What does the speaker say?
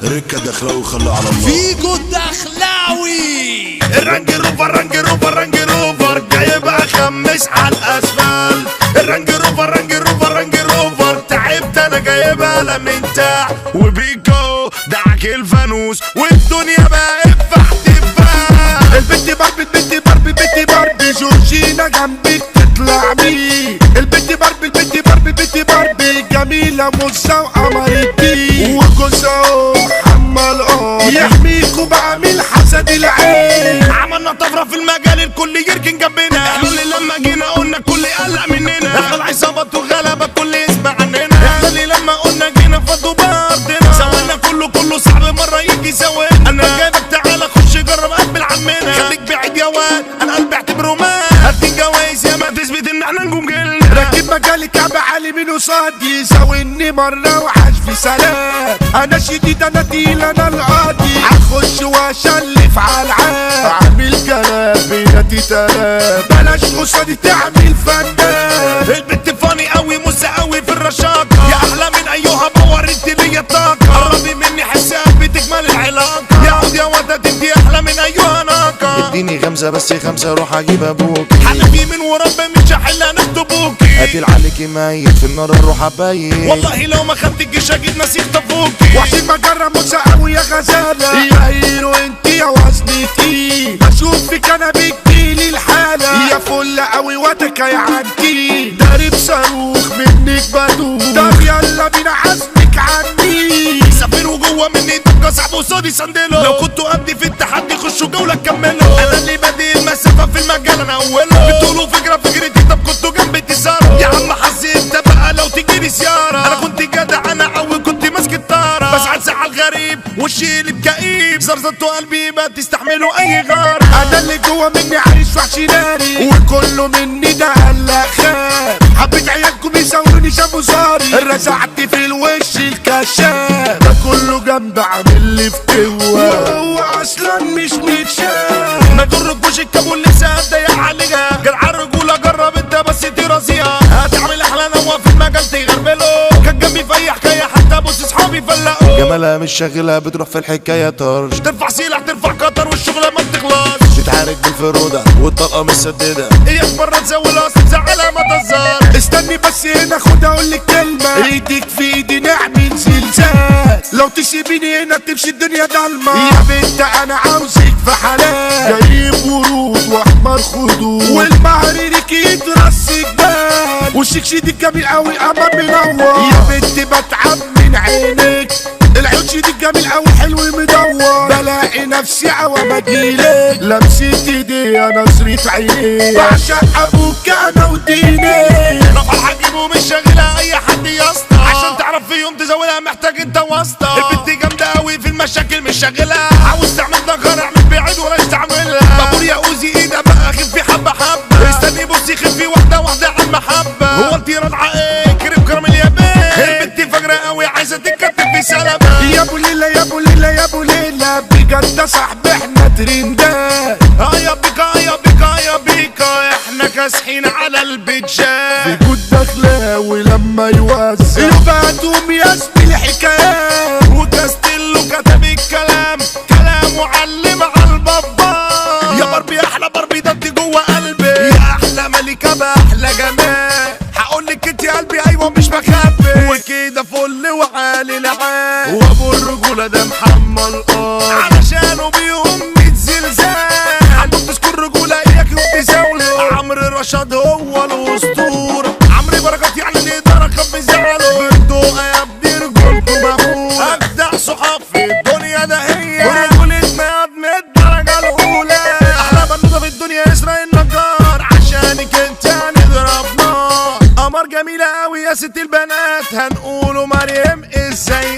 ركة دخلاوي خلوا على الله فيجو الدخلاوي. الرانج روفر رانج روفر رانج روفر جايبها خمس على الاسفل. الرانج روفر رانج روفر رانج روفر تعبت انا جايبها لمنتع وبيكو دعك الفانوس والدنيا بقت فاحتفال. البت باربي البت باربي البت باربي جورجينا جنبك تطلع مين. البت باربي البت باربي البت باربي جميلة موزة وقمر الدين وجوزها محمل يحميكوا بعمل حسد العين. عملنا طفرة في المجال الكل يركن جنبنا. احنا اللي لما جينا قلنا الكل قلق مننا. احنا العصابات وغلبة الكل يسمع عننا. احنا اللي لما قلنا جينا فضوا بارضنا. سوينا كله صعب مرة يجي سوينا. انا جايبك تعالى خش جرب قبل عمنا. خليك بعيد يا واد انا قلبي اعتبره مات. هديك جوايز يا ما تثبت ان احنا نجوم جيلنا. راكب مجالي كعب عالي من قصادي يساويني مرة وعاش في سلام. انا شديد انا تقيل انا القاضي هخش واشلف على العاب. اعمل كلام بيناتي تلام بلاش قصادي تعمل فنان. البت فاني قوي موسى قوي في الرشاقة. يا احلى من ايها باور انت ليا طاقة. قربي مني حساب بتكمل العلاقة. يا عود يا ودد انت احلى من ايها ناقة. اديني خمسة بس خمسة روح اجيب ابوك. حلفي من وربي مش هحل انا اكتبوكي. قاتل عليكي ميت في النار الروح ابيت. والله لو ما خدت الجيش اجيب ناس يخطفوكي. وحشين مجرة موسى قوي يا غزالة. يا هيرو انت يا وزن تقيل بشوف فيك انا بجيلي الحالة. يا فل قوي واتك يا عنتي دارب صاروخ منك بدوخ. طب يلا بينا عزمك عني. سافروا جوه مني دقة صعب وصادي سندلو. لو كنتوا قدي في التحدي خشوا جولة كملوا. انا اللي بدي المسافة في المجال انا اوله. بتقولوا فكرتي طب كنتوا جنبي تسارة. يا عم حظي انت بقى لو تجيلي سيارة. انا كنت جدع انا قوي كنت ماسك الطارة. بس عن ساعة الغريب وشي اللي بكئيب. زرزرتوا قلبي ما تستحملوا اي غار. انا اللي جوه مني عايش وحش ناري وكله مني ده هلا خاب. حبيت عيالكم يساووني شافوا صاري. رزعت في الوش الكشاف ده كله جنب عامل لي فتوة وهو اصلا مش متشاف. ما يضركوش الكابول لسه ضيق عليها. جدع الرجولة جرب انت بس ترازيها. هتعمل احلى نوى في المجال تغربله. كان جنبي في اي حكاية حتى بص اصحابي فلقوا. جمالها مش شاغلها بتروح في الحكاية طرش. ترفع سلاح ترفع قطر والشغلة ما بتخلص. تتعارك بالفرودة والطلقة مسددة. اياك مرة تزول اصل تزعلها ما تهزر. استني بس هنا خد اقول لك كلمة. ايدك في ايدي نعمل زلزال. لو تسيبيني هنا تمشي الدنيا ضلمة. يا بنت انا عاوزك في حلال. جايب ورود واحمر خدود والمهر ليك يترص جبال. وشك شديد جميل قوي قمر منور. يا بنت بتعب من عينك. العيون شديد جميل قوي حلو مدور. بلاقي نفسي عوام اجيلك لمسة ايدي نظرة عينيك. بعشق ابوك انا وديني. رفع حجيبه مش شاغلها اي حد يا اسطى. عشان تعرف في يوم تزولها محتاج انت واسطة. البنت جامدة قوي في المشاكل مش شاغلها. عاوز تعمل نجار اعمل بعيد ولا تعملها. بابور يا اوزي ايدها بقى خفي حبة حبة. استني بصي خفي واحدة على المحبة. هو انت رضعة ايه كريم كرم اليابان. البنت فجرة قوي عايزة تتكتب في سلامة. يا ابو ليلى يا ابو ليلى يا ابو ليلى بجد صاحبي احنا ترندات. يا بيكا يا بيكا يا بيكا احنا كاسحين على البيتجات. بيكون دخلاوي لما يوزع يبقى توم يسمي الحكايات. وكاستيلو كتب الكلام كلام معلم على البابا. يا باربي احلى باربي ده انت جوه قلبي. يا احلى ملكة باحلى جمال. هقولك انت قلبي ايوه مش بخبي. وكده فل وعالي العال. وابو الرجولة ده محمل علشانه بيقوم زلزال. عندك تذكر رجولة اياك وتزاوله. عمرو رشاد هو الاسطورة. عمرو بركات يعني اللي يقدر اخف زعله. بندقة يا ابني رجولته مفهوم. اجدع صحاب في الدنيا ده هي. ورجولتنا يا ابني الدرجة الاولى. احلى بنوتة في الدنيا اسرائيل النجار. عشانك انت هنضرب نار. قمر جميلة قوي يا ست البنات. هنقوله مريم ازاي